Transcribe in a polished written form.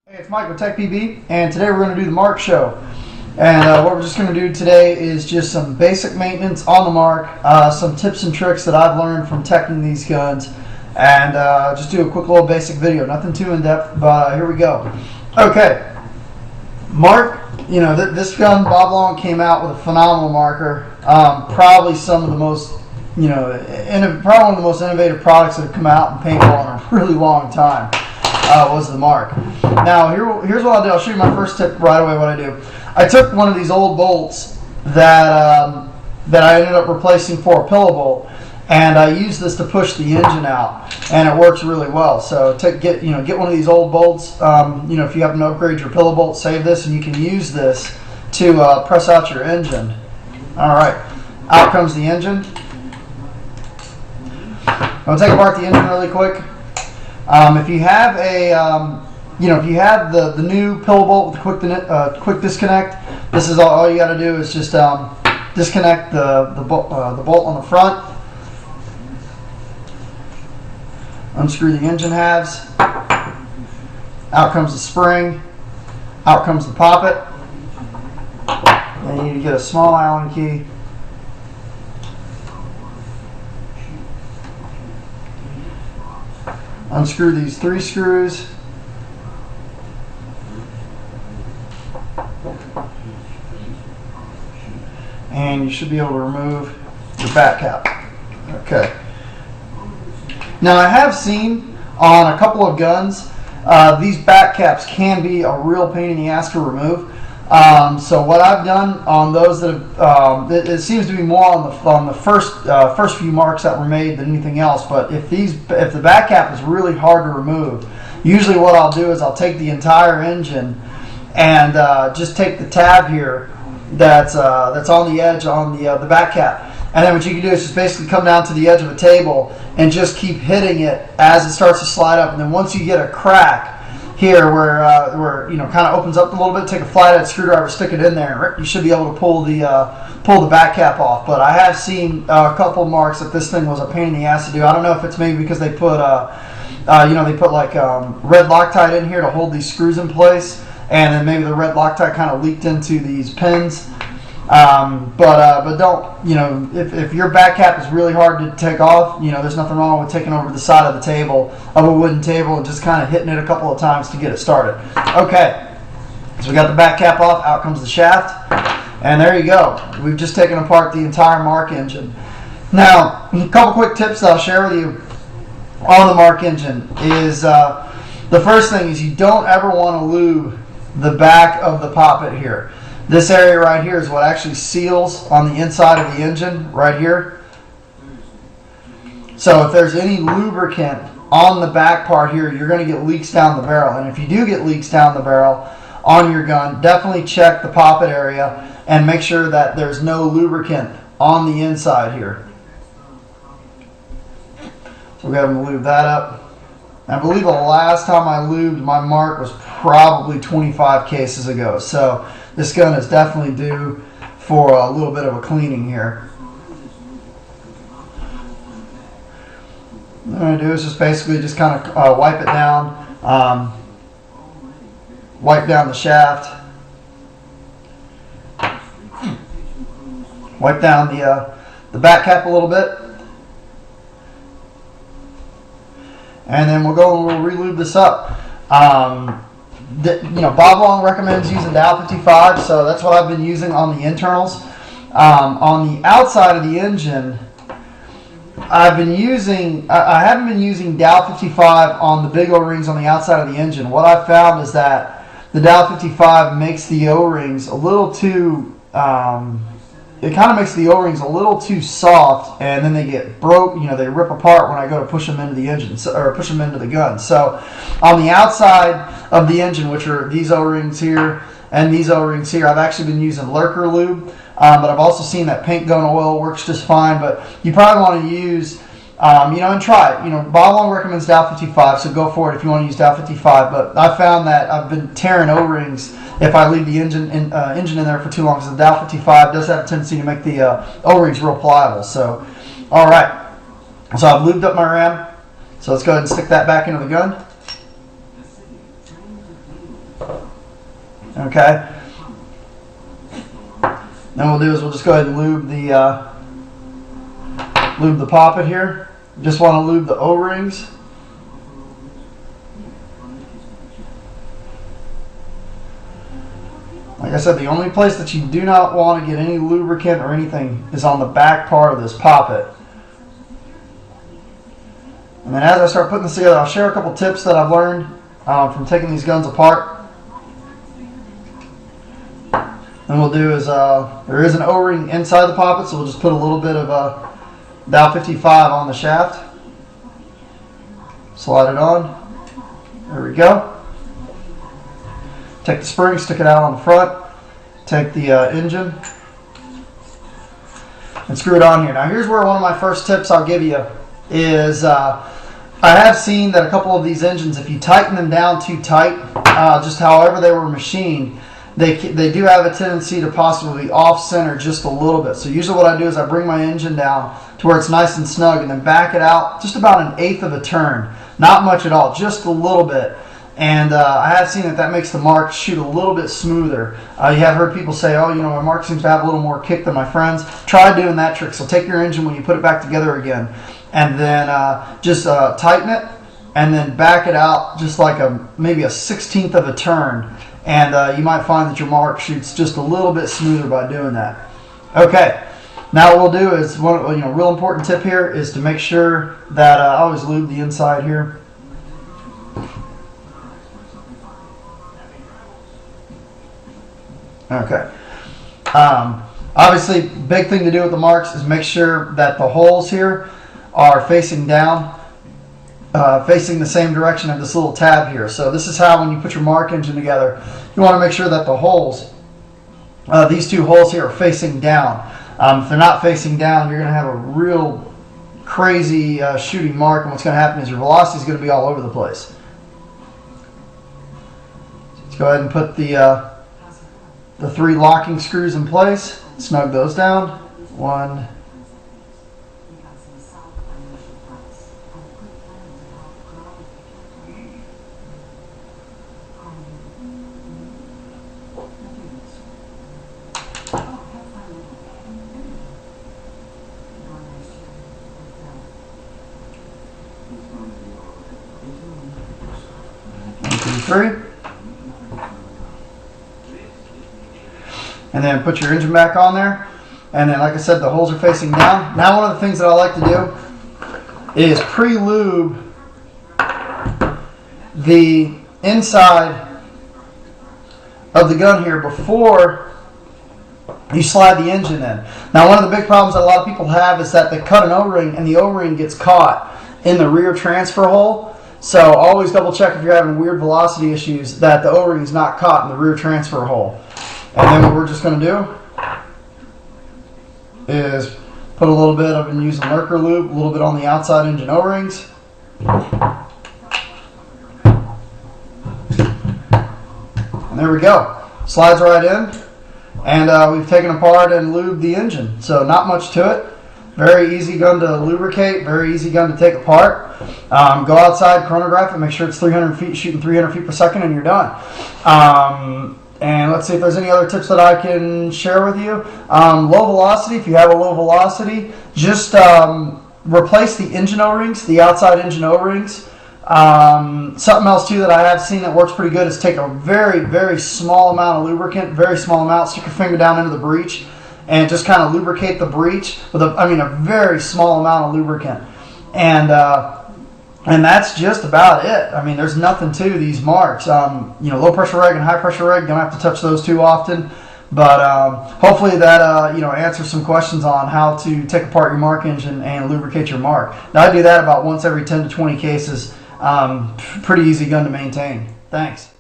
Hey, it's Mike with Tech PB, and today we're going to do the Marq show. And what we're just going to do today is just some basic maintenance on the Marq, some tips and tricks that I've learned from teching these guns, and just do a quick little basic video. Nothing too in depth, but here we go. Okay, Marq. You know, this gun, Bob Long came out with a phenomenal marker. Probably some of the most, probably one of the most innovative products that have come out in paintball in a really long time. Was the Marq. Now here's what I'll do. I'll show you my first tip right away. What I do, I took one of these old bolts that that I ended up replacing for a pillow bolt, and I use this to push the engine out, and it works really well. So get one of these old bolts. If you happen to upgrade your pillow bolt, save this, and you can use this to press out your engine. All right, out comes the engine. I'm gonna take apart the engine really quick. If you have if you have the new pillow bolt with quick disconnect, this is all you got to do is just disconnect the bolt on the front, unscrew the engine halves, out comes the spring, out comes the poppet, and you need to get a small Allen key. Unscrew these 3 screws. And you should be able to remove your back cap. Okay. Now I have seen on a couple of guns, these back caps can be a real pain in the ass to remove. So what I've done on those that have, it seems to be more on the first few Marqs that were made than anything else. But if the back cap is really hard to remove, usually what I'll do is I'll take the entire engine and just take the tab here that's on the edge on the back cap, and then what you can do is just basically come down to the edge of a table and just keep hitting it as it starts to slide up, and then once you get a crack here where kind of opens up a little bit, take a flathead screwdriver, stick it in there, and you should be able to pull the back cap off. But I have seen a couple Marqs that this thing was a pain in the ass to do. I don't know if it's maybe because they put like red Loctite in here to hold these screws in place, and then maybe the red Loctite kind of leaked into these pins. But don't, if your back cap is really hard to take off, there's nothing wrong with taking over the side of the table, of a wooden table, and just kind of hitting it a couple of times to get it started. Okay, so we got the back cap off, out comes the shaft, and there you go. We've just taken apart the entire Marq engine. Now, a couple quick tips that I'll share with you on the Marq engine is, the first thing is you don't ever want to lube the back of the poppet here. This area right here is what actually seals on the inside of the engine, right here. So if there's any lubricant on the back part here, you're going to get leaks down the barrel. And if you do get leaks down the barrel on your gun, definitely check the poppet area and make sure that there's no lubricant on the inside here. So we're going to lube that up. I believe the last time I lubed my Marq was probably 25 cases ago. So this gun is definitely due for a little bit of a cleaning here. What I'm going to do is just basically just kind of wipe it down, wipe down the shaft, wipe down the back cap a little bit, and then we'll go and we'll re-lube this up. Bob Long recommends using Dow 55, so that's what I've been using on the internals. On the outside of the engine, I haven't been using Dow 55 on the big O-rings on the outside of the engine. What I've found is that the Dow 55 makes the O-rings a little too, it kind of makes the O-rings a little too soft, and then they get broke. They rip apart when I go to push them into the engine, or push them into the gun. So on the outside of the engine, which are these O-rings here and these O-rings here, I've actually been using Lurker lube, but I've also seen that paint gun oil works just fine. But you probably want to use, and try it. Bob Long recommends Dow 55, so go for it if you want to use Dow 55. But I found that I've been tearing O-rings if I leave the engine in there for too long, because the Dow 55 does have a tendency to make the O-rings real pliable. So, all right. So I've lubed up my ram. So let's go ahead and stick that back into the gun. Okay. Then we'll do is we'll just go ahead and lube the poppet here. Just want to lube the O-rings. Like I said, the only place that you do not want to get any lubricant or anything is on the back part of this poppet. And then as I start putting this together, I'll share a couple tips that I've learned from taking these guns apart. And we'll do is, there is an O-ring inside the poppet, so we'll just put a little bit of Dow 55 on the shaft. Slide it on. There we go. Take the spring, stick it out on the front. Take the engine and screw it on here. Now here's where one of my first tips I'll give you is I have seen that a couple of these engines, if you tighten them down too tight, just however they were machined, they do have a tendency to possibly be off-center just a little bit. So usually what I do is I bring my engine down to where it's nice and snug and then back it out just about 1/8 of a turn. Not much at all, just a little bit. And I have seen that makes the Marq shoot a little bit smoother. You have heard people say, oh, you know, my Marq seems to have a little more kick than my friends. Try doing that trick. So take your engine when you put it back together again, and then just tighten it, and then back it out just like maybe a 1/16 of a turn. And you might find that your Marq shoots just a little bit smoother by doing that. Okay, now what we'll do is, real important tip here is to make sure that I always lube the inside here. Okay. Obviously, big thing to do with the Marqs is make sure that the holes here are facing down, facing the same direction of this little tab here. So this is how, when you put your Marq engine together, you want to make sure that the holes, these two holes here, are facing down. If they're not facing down, you're going to have a real crazy shooting Marq, and what's going to happen is your velocity is going to be all over the place. Let's go ahead and put the 3 locking screws in place. Snug those down. 1, 3. And then put your engine back on there. And then, like I said, the holes are facing down. Now, one of the things that I like to do is pre-lube the inside of the gun here before you slide the engine in. Now, one of the big problems that a lot of people have is that they cut an O-ring and the O-ring gets caught in the rear transfer hole. So always double check if you're having weird velocity issues that the O-ring is not caught in the rear transfer hole. And then what we're just going to do is put a little bit of, and use a lurker lube, a little bit on the outside engine O-rings. And there we go. Slides right in. And we've taken apart and lubed the engine. So not much to it. Very easy gun to lubricate, very easy gun to take apart. Go outside, chronograph it, make sure it's 300 feet, shooting 300 feet per second, and you're done. And let's see if there's any other tips that I can share with you. Low velocity, if you have a low velocity, just replace the engine O-rings, the outside engine O-rings. Something else too that I have seen that works pretty good is take a very, very small amount of lubricant, very small amount, stick your finger down into the breech, and just kind of lubricate the breech with a very small amount of lubricant. And that's just about it. I mean, there's nothing to these Marqs. Low pressure reg and high pressure reg, don't have to touch those too often. But hopefully that answers some questions on how to take apart your Marq engine and lubricate your Marq. Now, I do that about once every 10 to 20 cases. Pretty easy gun to maintain. Thanks.